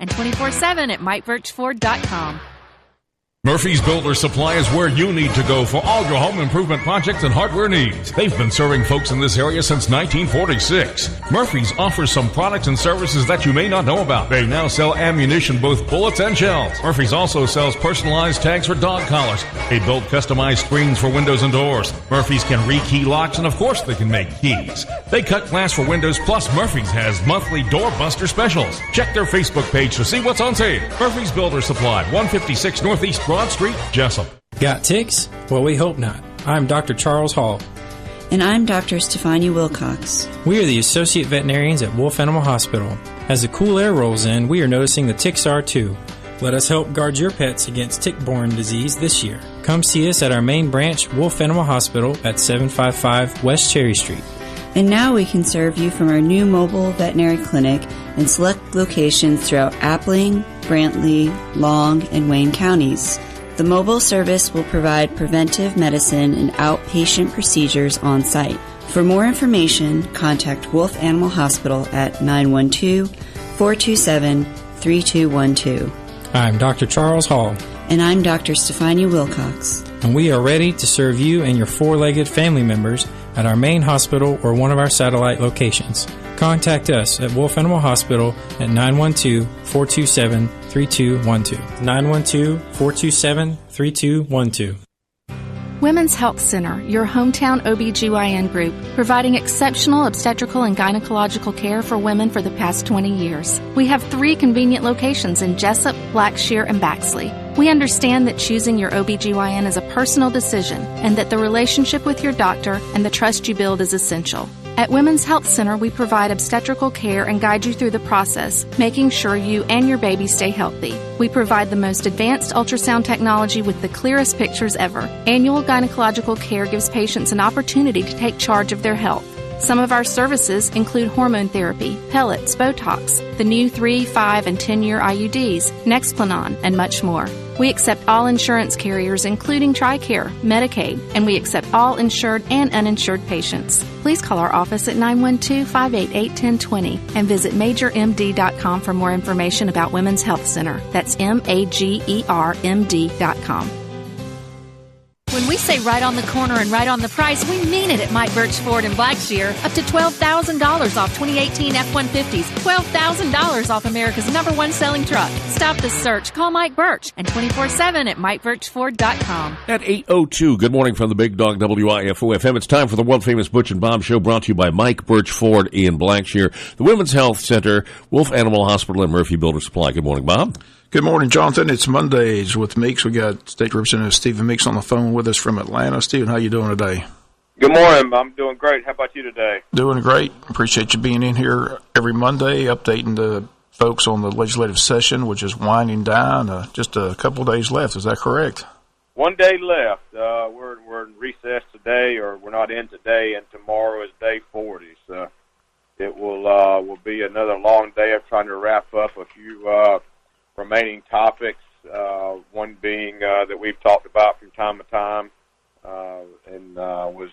and 24/7 at MikeBirchFord.com. Murphy's Builder Supply is where you need to go for all your home improvement projects and hardware needs. They've been serving folks in this area since 1946. Murphy's offers some products and services that you may not know about. They now sell ammunition, both bullets and shells. Murphy's also sells personalized tags for dog collars. They build customized screens for windows and doors. Murphy's can rekey locks, and of course they can make keys. They cut glass for windows, plus Murphy's has monthly doorbuster specials. Check their Facebook page to see what's on sale. Murphy's Builder Supply, 156 Northeast Broad Street, Jessup. Got ticks? Well, we hope not. I'm Dr. Charles Hall. And I'm Dr. Stefania Wilcox. We are the Associate Veterinarians at Wolf Animal Hospital. As the cool air rolls in, we are noticing the ticks are too. Let us help guard your pets against tick-borne disease this year. Come see us at our main branch, Wolf Animal Hospital, at 755 West Cherry Street. And now we can serve you from our new mobile veterinary clinic in select locations throughout Appling, Brantley, Long, and Wayne counties. The mobile service will provide preventive medicine and outpatient procedures on site. For more information, contact Wolf Animal Hospital at 912-427-3212. I'm Dr. Charles Hall. And I'm Dr. Stefania Wilcox. And we are ready to serve you and your four-legged family members at our main hospital or one of our satellite locations. Contact us at Wolf Animal Hospital at 912-427-3212. 912-427-3212. Women's Health Center, your hometown OBGYN group, providing exceptional obstetrical and gynecological care for women for the past 20 years. We have 3 convenient locations in Jessup, Blackshear, and Baxley. We understand that choosing your OBGYN is a personal decision and that the relationship with your doctor and the trust you build is essential. At Women's Health Center, we provide obstetrical care and guide you through the process, making sure you and your baby stay healthy. We provide the most advanced ultrasound technology with the clearest pictures ever. Annual gynecological care gives patients an opportunity to take charge of their health. Some of our services include hormone therapy, pellets, Botox, the new 3, 5, and 10-year IUDs, Nexplanon, and much more. We accept all insurance carriers, including TRICARE, Medicaid, and we accept all insured and uninsured patients. Please call our office at 912-588-1020 and visit MajorMD.com for more information about Women's Health Center. That's MAGERMD.com. When we say right on the corner and right on the price, we mean it at Mike Birch Ford in Blackshear. Up to $12,000 off 2018 F-150s. $12,000 off America's #1 selling truck. Stop the search. Call Mike Birch and 24/7 at MikeBirchFord.com. At 8:02, good morning from the Big Dog WIFO-FM. It's time for the world-famous Butch and Bob Show, brought to you by Mike Birch Ford in Blackshear, the Women's Health Center, Wolf Animal Hospital, and Murphy Builder Supply. Good morning, Bob. Good morning, Jonathan. It's Mondays with Meeks. We got State Representative Stephen Meeks on the phone with us from Atlanta. Stephen, how you doing today? Good morning. I'm doing great. How about you today? Doing great. Appreciate you being in here every Monday, updating the folks on the legislative session, which is winding down. Just a couple of days left. Is that correct? 1 day left. We're in recess today, or we're not in today, and tomorrow is day 40. So it will be another long day of trying to wrap up a few remaining topics, one being that we've talked about from time to time and was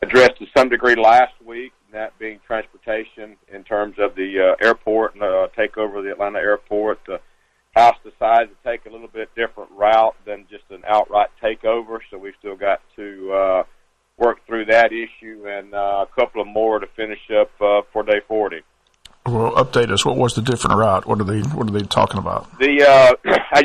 addressed to some degree last week, that being transportation in terms of the airport and takeover of the Atlanta airport. The House decided to take a little bit different route than just an outright takeover, so we've still got to work through that issue and a couple of more to finish up for day 40. Well, update us. What was the different route? What are they talking about? The as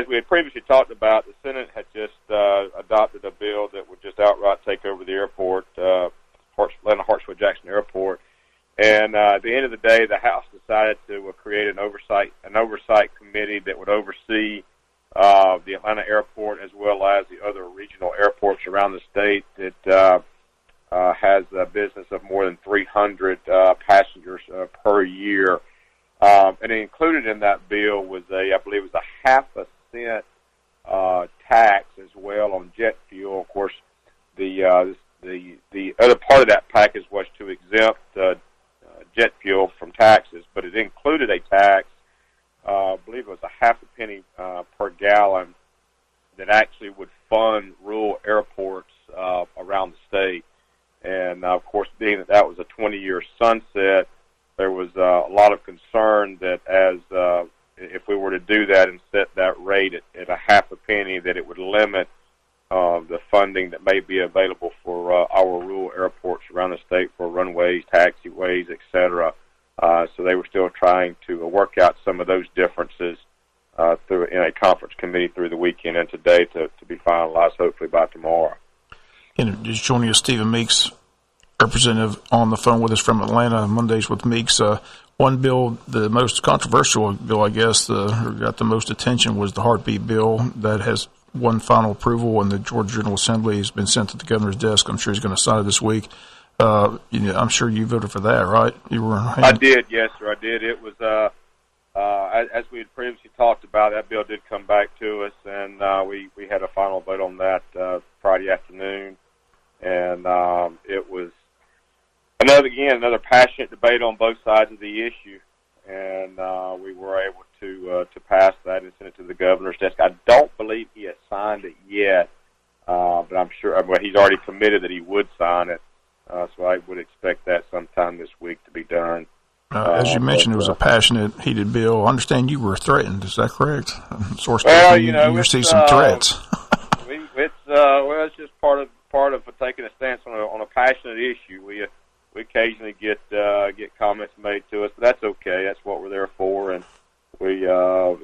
we had previously talked about, the Senate had just adopted a bill that would just outright take over the airport, Atlanta Hartsfield-Jackson Airport. And at the end of the day, the House decided to create an oversight committee that would oversee the Atlanta airport as well as the other regional airports around the state that has a business of more than 300 passengers per year. And included in that bill was I believe it was a 0.5 cent tax as well on jet fuel. Of course, the other part of that package was to exempt jet fuel from taxes, but it included a tax, I believe it was a 0.5 penny per gallon, that actually would fund rural airports around the state. And, of course, being that was a 20-year sunset, there was a lot of concern that if we were to do that and set that rate at a half a penny, that it would limit the funding that may be available for our rural airports around the state for runways, taxiways, et cetera. So they were still trying to work out some of those differences through in a conference committee through the weekend and today to be finalized hopefully by tomorrow. And just joining us, Stephen Meeks, representative on the phone with us from Atlanta, Mondays with Meeks. One bill, the most controversial bill, I guess, got the most attention was the heartbeat bill that has one final approval, and the Georgia General Assembly has been sent to the governor's desk. I'm sure he's going to sign it this week. I'm sure you voted for that, right? I did, yes, sir. I did. It was, as we had previously talked about, that bill did come back to us, and we had a final vote on that Friday afternoon. And it was another passionate debate on both sides of the issue, and we were able to pass that and send it to the governor's desk. I don't believe he has signed it yet, but I'm sure he's already committed that he would sign it. So I would expect that sometime this week to be done. As you mentioned, it was a passionate, heated bill. I understand you were threatened. Is that correct? You received some threats. It's just part of taking a stance on a passionate issue. We occasionally get comments made to us, but that's okay. That's what we're there for. And we have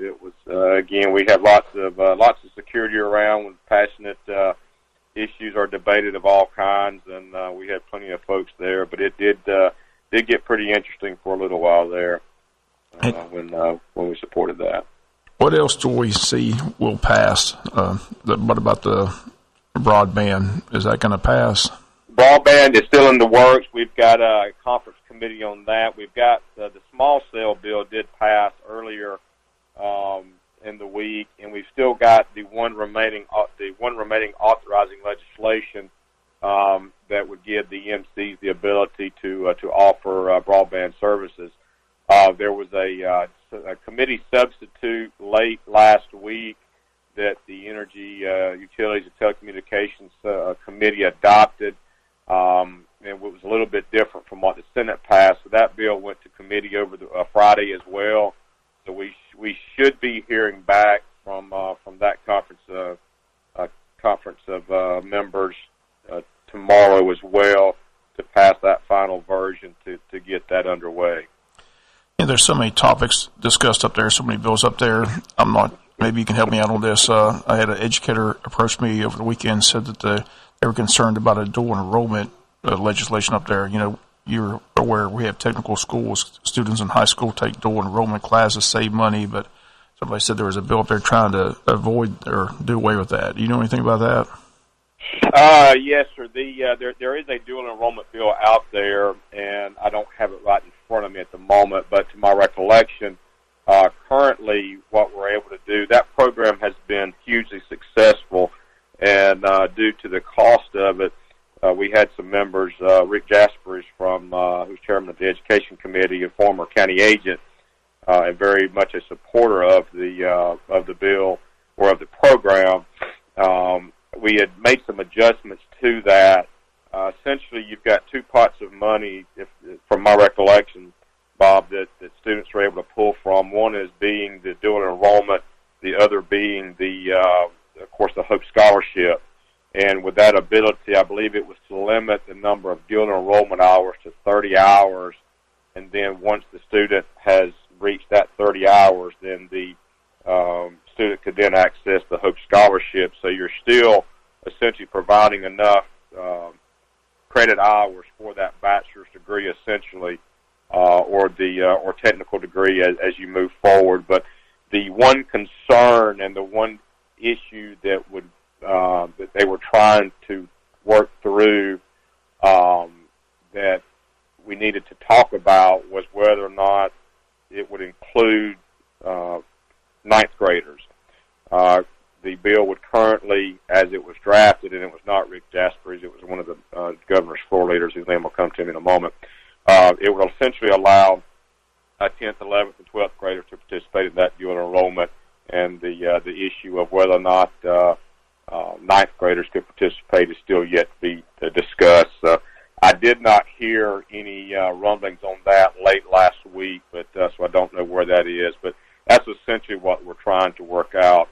lots of security around when passionate issues are debated of all kinds, and we had plenty of folks there. But it did get pretty interesting for a little while there when we supported that. What else do we see will pass? What about the broadband? Is that going to pass? Broadband is still in the works. We've got a conference committee on that. We've got the small cell bill did pass earlier in the week, and we've still got the one remaining authorizing legislation that would give the MCs the ability to offer broadband services. There was a committee substitute late last week that the Energy, Utilities, and Telecommunications Committee adopted, and it was a little bit different from what the Senate passed. So that bill went to committee over Friday as well. So we should be hearing back from that conference of members tomorrow as well to pass that final version to get that underway. Yeah, there's so many topics discussed up there, so many bills up there. Maybe you can help me out on this. I had an educator approach me over the weekend, said that they were concerned about a dual enrollment legislation up there. You're aware we have technical schools, students in high school take dual enrollment classes, save money, but somebody said there was a bill up there trying to avoid or do away with that. Do you know anything about that? Yes, sir. There is a dual enrollment bill out there, and I don't have it right in front of me at the moment, but to my recollection, currently what we're able to do, that program has been hugely successful, and due to the cost of it, we had some members, Rick Jaspers who's chairman of the Education Committee, a former county agent, and very much a supporter of the bill or of the program. We had made some adjustments to that. Essentially, you've got two pots of money, from my recollection, Bob, that students are able to pull from. One is being the dual enrollment, the other being of course, the Hope Scholarship. And with that ability, I believe it was to limit the number of dual enrollment hours to 30 hours. And then once the student has reached that 30 hours, then the student could then access the Hope Scholarship. So you're still essentially providing enough credit hours for that bachelor's degree, essentially, or technical degree as you move forward. But the one concern and the one issue that they were trying to work through that we needed to talk about was whether or not it would include ninth graders. The bill would currently, as it was drafted, and it was not Rick Jaspers, it was one of the governor's floor leaders, whose name will come to me in a moment, it would essentially allow 10th, 11th, and 12th graders to participate in that dual enrollment, and the issue of whether or not ninth graders could participate is still yet to be discussed. I did not hear any rumblings on that late last week, but so I don't know where that is. But that's essentially what we're trying to work out,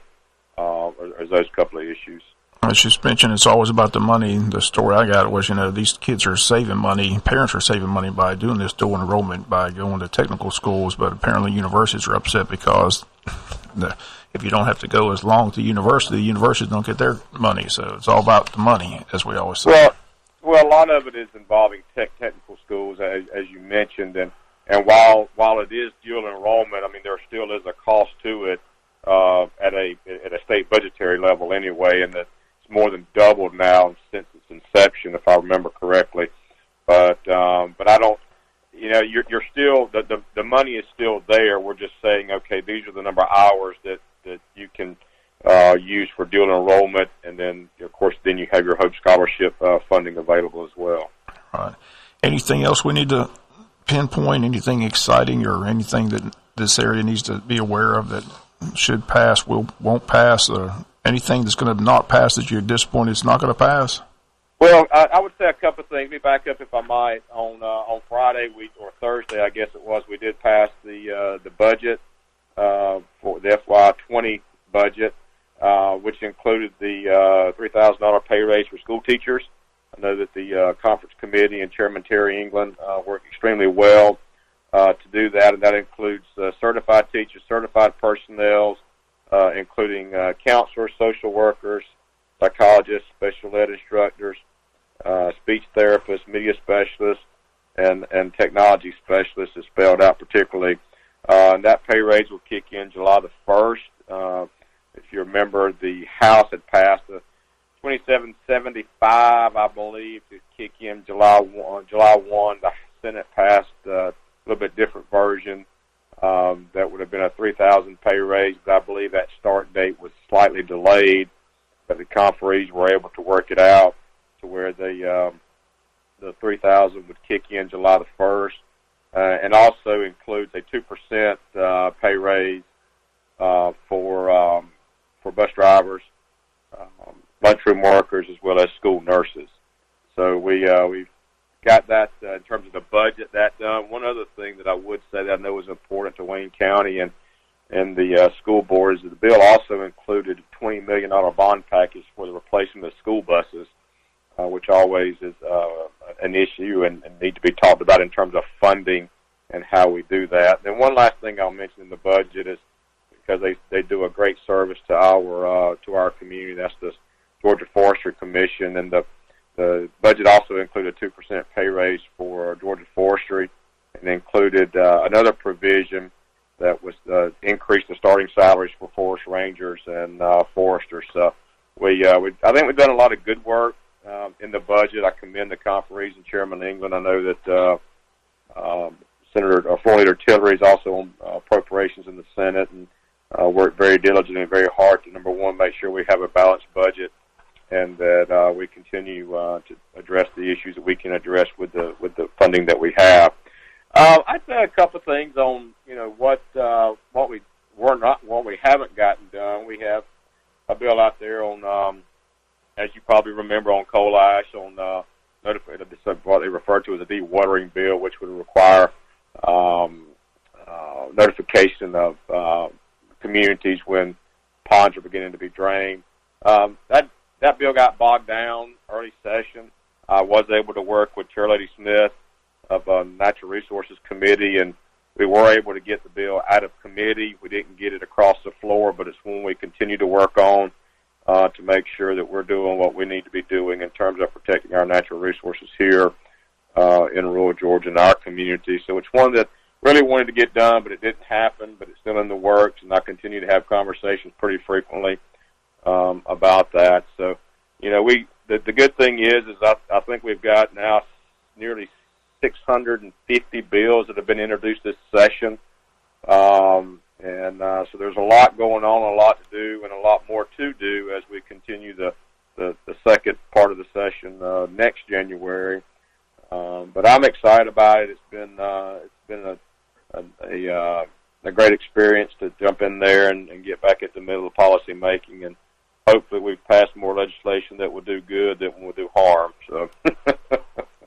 is those couple of issues. I just mentioned it's always about the money. The story I got was, these kids are saving money, parents are saving money by doing this dual enrollment, by going to technical schools, but apparently universities are upset because if you don't have to go as long to the universities don't get their money. So it's all about the money, as we always say. Well, a lot of it is involving technical schools, as you mentioned, and while it is dual enrollment, I mean, there still is a cost to it at a state budgetary level anyway, and it's more than doubled now since its inception, if I remember correctly. But I don't, you're still the money is still there. We're just saying, okay, these are the number of hours that you can use for dual enrollment, and then of course then you have your Hope Scholarship funding available as well. Right. Anything else we need to pinpoint? Anything exciting or anything that this area needs to be aware of that should pass, won't pass, or anything that's going to not pass that you're disappointed it's not going to pass? Well, I would say a couple of things. Let me back up, if I might. On Friday or Thursday, I guess it was, we did pass the budget for the FY20 budget, which included the $3,000 pay raise for school teachers. I know that the conference committee and Chairman Terry England worked extremely well to do that, and that includes certified teachers, certified personnel, including counselors, social workers, psychologists, special ed instructors, speech therapists, media specialists, and technology specialists is spelled out particularly. And that pay raise will kick in July the 1st. If you remember, the House had passed a 2775, I believe, to kick in July 1. The Senate passed a little bit different version. That would have been a $3,000 pay raise, but I believe that start date was slightly delayed. But the conferees were able to work it out to where the $3,000 would kick in July the 1st, and also includes a 2% pay raise for bus drivers, lunchroom workers, as well as school nurses. So we've got that in terms of the budget that done. One other thing that I would say that I know is important to Wayne County and the school board is that the bill also included a $20 million bond package for the replacement of school buses, which always is an issue and need to be talked about in terms of funding and how we do that. And one last thing I'll mention in the budget is because they do a great service to our community. That's the Georgia Forestry Commission, and the budget also included a 2% pay raise for Georgia Forestry, and included another provision that was increase the starting salaries for forest rangers and foresters. So I think we've done a lot of good work in the budget. I commend the conferees and Chairman England. I know that Floor Leader Tillery is also on appropriations in the Senate and worked very diligently and very hard to, number one, make sure we have a balanced budget and that we continue to address the issues that we can address with the funding that we have. I'd say a couple of things on what we haven't gotten done. We have a bill out there on, as you probably remember, on coal ash, on what they refer to as a dewatering bill, which would require notification of communities when ponds are beginning to be drained. That bill got bogged down early session. I was able to work with Chair Lady Smith of Natural Resources Committee, and we were able to get the bill out of committee. We didn't get it across the floor, but it's one we continue to work on to make sure that we're doing what we need to be doing in terms of protecting our natural resources here in rural Georgia and our community. So it's one that really wanted to get done, but it didn't happen, but it's still in the works, and I continue to have conversations pretty frequently about that. So, the good thing is I think we've got now nearly 650 bills that have been introduced this session. So there's a lot going on, a lot to do, and a lot more to do as we continue the second part of the session next January. But I'm excited about it. It's been a great experience to jump in there and get back at the middle of policy making, and hopefully we've passed more legislation that will do good than will do harm. So.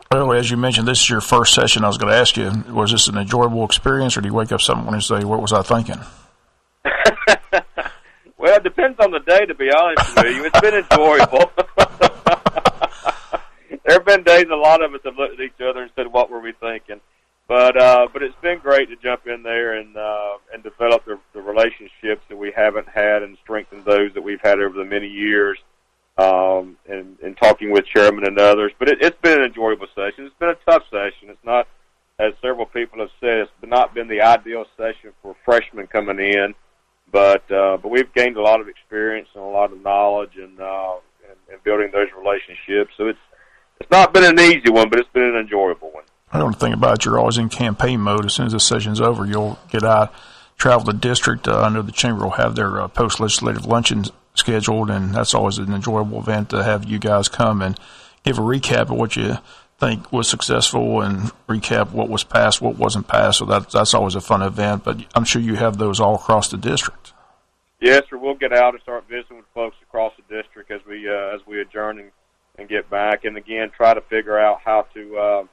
Well, as you mentioned, this is your first session. I was going to ask you, was this an enjoyable experience, or do you wake up some morning and say, what was I thinking? Well, it depends on the day, to be honest with you. It's been enjoyable. There have been days a lot of us have looked at each other and said, what were we thinking? But it's been great to jump in there and develop the relationships that we haven't had and strengthen those that we've had over the many years, and talking with chairman and others. But it's been an enjoyable session. It's been a tough session. It's not, as several people have said, it's not been the ideal session for freshmen coming in. But we've gained a lot of experience and a lot of knowledge and building those relationships. So it's not been an easy one, but it's been an enjoyable one. I don't think about it. You're always in campaign mode. As soon as the session's over, you'll get out, travel the district. I know the chamber will have their post-legislative luncheon scheduled, and that's always an enjoyable event to have you guys come and give a recap of what you think was successful and recap what was passed, what wasn't passed. So that's always a fun event, but I'm sure you have those all across the district. Yes, sir. We'll get out and start visiting with folks across the district as we adjourn and get back, and again try to figure out how to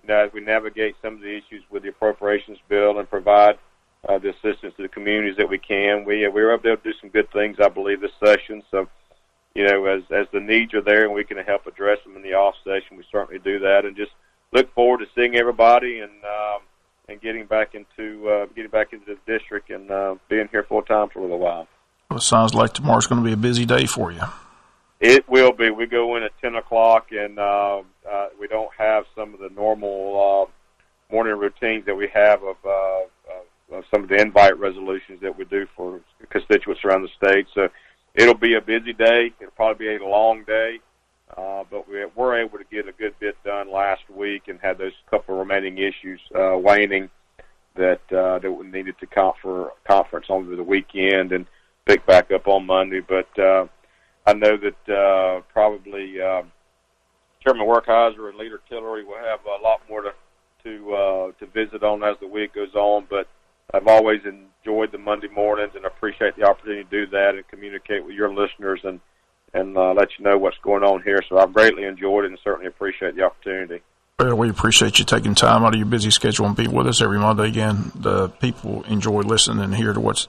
as we navigate some of the issues with the appropriations bill and provide the assistance to the communities that we can. We were able to do some good things, I believe, this session. So, as the needs are there and we can help address them in the off session, we certainly do that. And just look forward to seeing everybody and getting back into the district and being here full time for a little while. Well, it sounds like tomorrow's going to be a busy day for you. It will be. We go in at 10 o'clock, and we don't have some of the normal morning routines that we have of some of the invite resolutions that we do for constituents around the state. So it'll be a busy day. It'll probably be a long day, but we're able to get a good bit done last week and had those couple remaining issues waning that we needed to conference over the weekend and pick back up on Monday. But I know that probably Chairman Werkheiser and Leader Tillery will have a lot more to visit on as the week goes on. But I've always enjoyed the Monday mornings and appreciate the opportunity to do that and communicate with your listeners and let you know what's going on here. So I've greatly enjoyed it and certainly appreciate the opportunity. Well, we appreciate you taking time out of your busy schedule and being with us every Monday. Again, the people enjoy listening and hear to what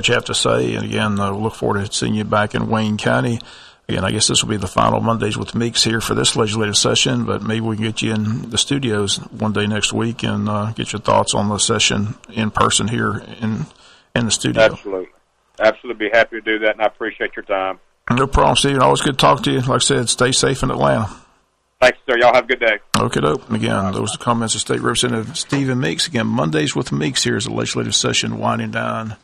you have to say. And again, we'll look forward to seeing you back in Wayne County. Again, I guess this will be the final Mondays with Meeks here for this legislative session, but maybe we can get you in the studios one day next week and get your thoughts on the session in person here in the studio. Absolutely be happy to do that, and I appreciate your time. No problem, Stephen. Always good to talk to you. Like I said, stay safe in Atlanta. Thanks, sir. Y'all have a good day. Okay, dope. Again, those are the comments of State Representative Stephen Meeks. Again, Mondays with Meeks here is the legislative session winding down.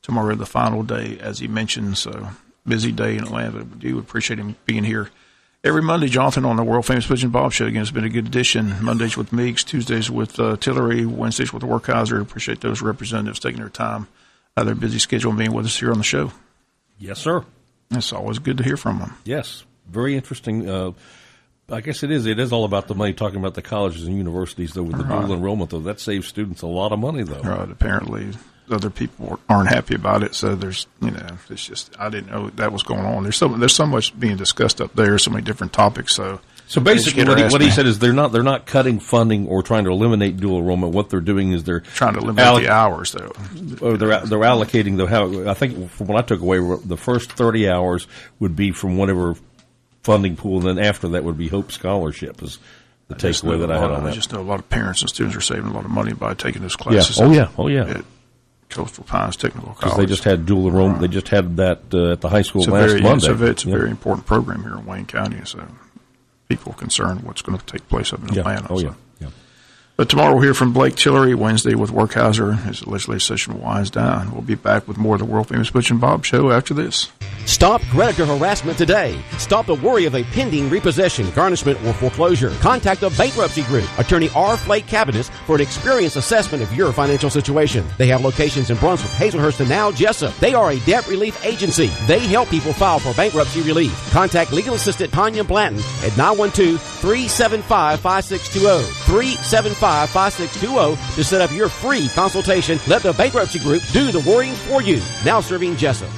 Tomorrow, the final day, as he mentioned, so busy day in Atlanta. We do appreciate him being here every Monday, Jonathan, on the world-famous Butch and Bob Show. Again, it's been a good addition. Mondays with Meeks, Tuesdays with Tillery, Wednesdays with Werkheiser. Appreciate those representatives taking their time out of their busy schedule and being with us here on the show. Yes, sir. It's always good to hear from them. Yes, very interesting. I guess it is. It is all about the money, talking about the colleges and universities, though, with the dual enrollment, though. That saves students a lot of money, though. Right, apparently. Other people aren't happy about it, so there's, it's just, I didn't know that was going on. There's so much being discussed up there, so many different topics. So basically, what he said is they're not cutting funding or trying to eliminate dual enrollment. What they're doing is they're trying to eliminate the hours, though. Or they're allocating I think from what I took away, the first 30 hours would be from whatever funding pool, and then after that would be Hope Scholarship is the takeaway that I had on that. I just know a lot of parents and students are saving a lot of money by taking those classes. Yeah. Oh yeah. Coastal Pines Technical College. Because they just had dual enrollment. They just had that at the high school last Monday. It's a very important program here in Wayne County. So people are concerned what's going to take place up in Atlanta. Oh, yeah. But tomorrow we'll hear from Blake Tillery. Wednesday with Werkheiser as the legislative session winds down. We'll be back with more of the world-famous Butch and Bob Show after this. Stop creditor harassment today. Stop the worry of a pending repossession, garnishment, or foreclosure. Contact the Bankruptcy Group, Attorney R. Flake Cabinet, for an experienced assessment of your financial situation. They have locations in Brunswick, Hazelhurst, and now Jessup. They are a debt relief agency. They help people file for bankruptcy relief. Contact legal assistant Tanya Blanton at 912-375-5620. 375-5620 to set up your free consultation. Let the Bankruptcy Group do the worrying for you. Now serving Jessup.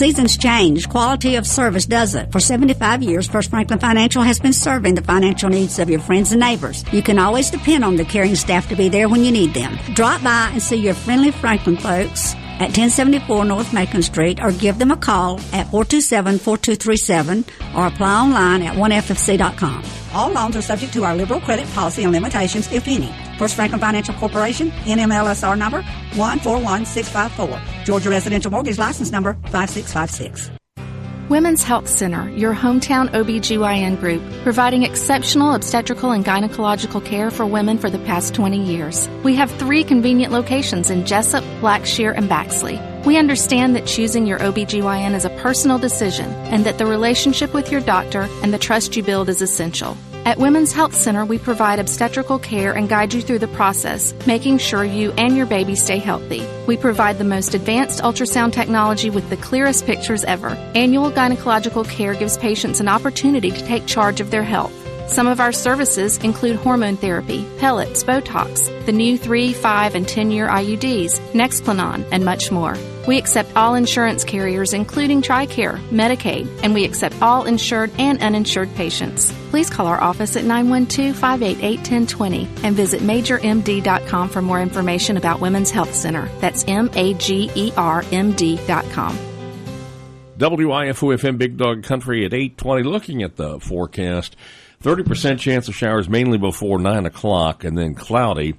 seasons change, quality of service doesn't. For 75 years, First Franklin Financial has been serving the financial needs of your friends and neighbors. You can always depend on the caring staff to be there when you need them. Drop by and see your friendly Franklin folks at 1074 North Macon Street, or give them a call at 427-4237, or apply online at 1ffc.com. All loans are subject to our liberal credit policy and limitations, if any. First Franklin Financial Corporation, NMLSR number 141654. Georgia Residential Mortgage License number 5656. Women's Health Center, your hometown OBGYN group, providing exceptional obstetrical and gynecological care for women for the past 20 years. We have 3 convenient locations in Jessup, Blackshear, and Baxley. We understand that choosing your OBGYN is a personal decision and that the relationship with your doctor and the trust you build is essential. At Women's Health Center, we provide obstetrical care and guide you through the process, making sure you and your baby stay healthy. We provide the most advanced ultrasound technology with the clearest pictures ever. Annual gynecological care gives patients an opportunity to take charge of their health. Some of our services include hormone therapy, pellets, Botox, the new 3, 5, and 10-year IUDs, Nexplanon, and much more. We accept all insurance carriers, including TRICARE, Medicaid, and we accept all insured and uninsured patients. Please call our office at 912-588-1020 and visit MajorMD.com for more information about Women's Health Center. That's MAGERMD.com. WIFO-FM Big Dog Country at 8:20. Looking at the forecast, 30% chance of showers mainly before 9 o'clock, and then cloudy.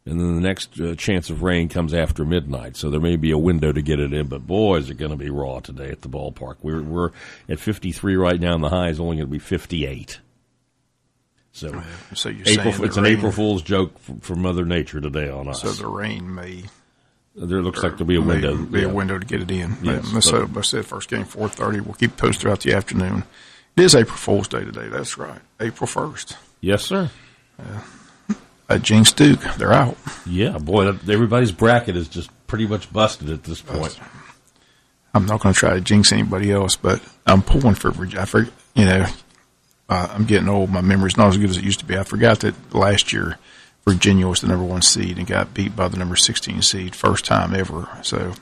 And then the next chance of rain comes after midnight, so there may be a window to get it in. But boy, is it going to be raw today at the ballpark. We're at 53 right now, and the high is only going to be 58. So you're it's an April Fool's joke from Mother Nature today on us. So the rain may. There looks like there'll be a window. Be a window to get it in. Yes, so I said first game 4:30. We'll keep posted throughout the afternoon. It is April Fool's Day today. That's right, April 1st. Yes, sir. Jinx Duke, they're out. Yeah, boy, everybody's bracket is just pretty much busted at this point. I'm not going to try to jinx anybody else, but I'm pulling for Virginia. I'm getting old. My memory's not as good as it used to be. I forgot that last year Virginia was the number 1 seed and got beat by the number 16 seed, first time ever. So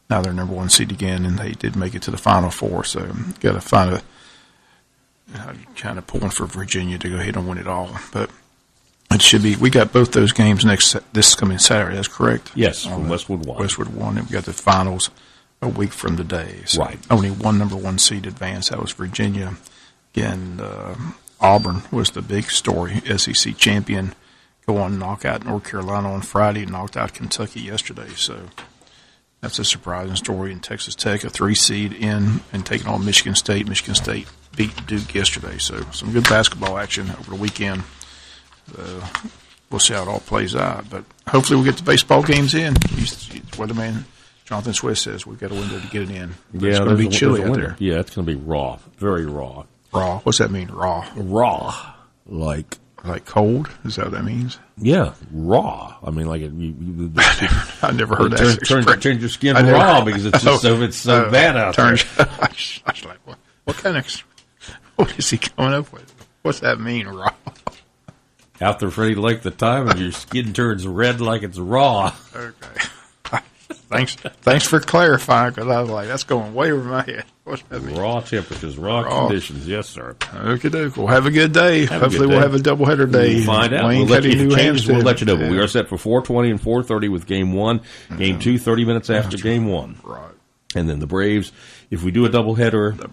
now they're number 1 seed again, and they did make it to the Final Four. So got to find I'm kind of pulling for Virginia to go ahead and win it all, but. It should be. We got both those games this coming Saturday. That's correct. Yes, from Westwood 1. Westwood 1, and we got the finals a week from today. So right. Only one number 1 seed advanced. That was Virginia. Again, Auburn was the big story. SEC champion. Go on, knock out North Carolina on Friday. Knocked out Kentucky yesterday. So that's a surprising story. And Texas Tech, a 3 seed in and taking on Michigan State. Michigan State beat Duke yesterday. So some good basketball action over the weekend. We'll see how it all plays out, but hopefully we'll get the baseball games in. Weatherman Jonathan Swiss says we've got a window to get it in. But it's going to be chilly out there. Yeah, it's going to be raw, very raw. Raw? What's that mean, raw? Raw, like cold? Is that what that means? Yeah, raw. I mean, like I never heard that. Turn your skin raw because it's just so bad out there. I was like, what is he coming up with? What's that mean, raw? Out there ready to like the time, and your skin turns red like it's raw. Okay. Thanks for clarifying, because I was like, that's going way over my head. What's that mean? Raw temperatures, raw conditions. Yes, sir. Okay, doke. Well, have a good day. Hopefully we'll have a doubleheader day. We'll find out. We'll let you know. But we are set for 4:20 and 4:30 with Game 1. Game 2, 30 minutes after Game 1. Right. And then the Braves, if we do a doubleheader, the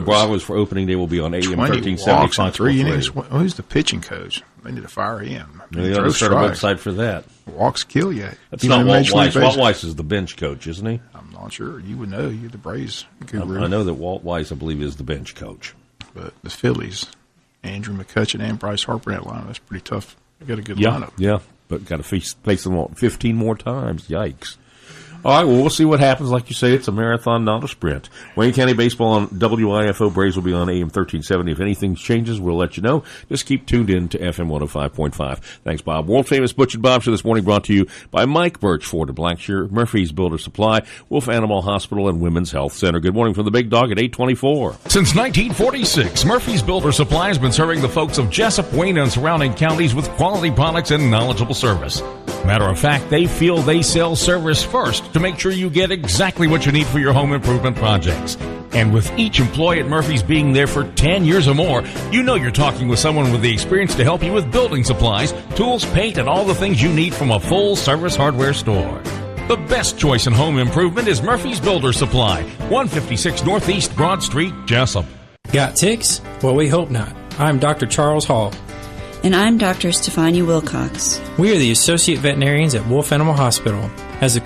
Bravos for opening day will be on AM 1370. 3 innings. Who's the pitching coach? They need to fire him. They ought to start a website for that. Walks kill you. That's not Walt Weiss. Walt Weiss is the bench coach, isn't he? I'm not sure. You would know. You're the Braves guru. I know that Walt Weiss, I believe, is the bench coach. But the Phillies, Andrew McCutchen and Bryce Harper in that lineup, that's pretty tough. They got a good lineup. Yeah, but got to face them 15 more times. Yikes. All right, well, we'll see what happens. Like you say, it's a marathon, not a sprint. Wayne County Baseball on WIFO. Braves will be on AM 1370. If anything changes, we'll let you know. Just keep tuned in to FM 105.5. Thanks, Bob. World-famous Butch and Bob Show this morning brought to you by Mike Birch, Ford of Blackshear, Murphy's Builder Supply, Wolf Animal Hospital, and Women's Health Center. Good morning from the Big Dog at 8:24. Since 1946, Murphy's Builder Supply has been serving the folks of Jessup, Wayne, and surrounding counties with quality products and knowledgeable service. Matter of fact, they feel they sell service first to make sure you get exactly what you need for your home improvement projects. And with each employee at Murphy's being there for 10 years or more, you know you're talking with someone with the experience to help you with building supplies, tools, paint, and all the things you need from a full-service hardware store. The best choice in home improvement is Murphy's Builder Supply, 156 Northeast Broad Street, Jessup. Got ticks? Well, we hope not. I'm Dr. Charles Hall. And I'm Dr. Stefania Wilcox. We are the Associate Veterinarians at Wolf Animal Hospital. As a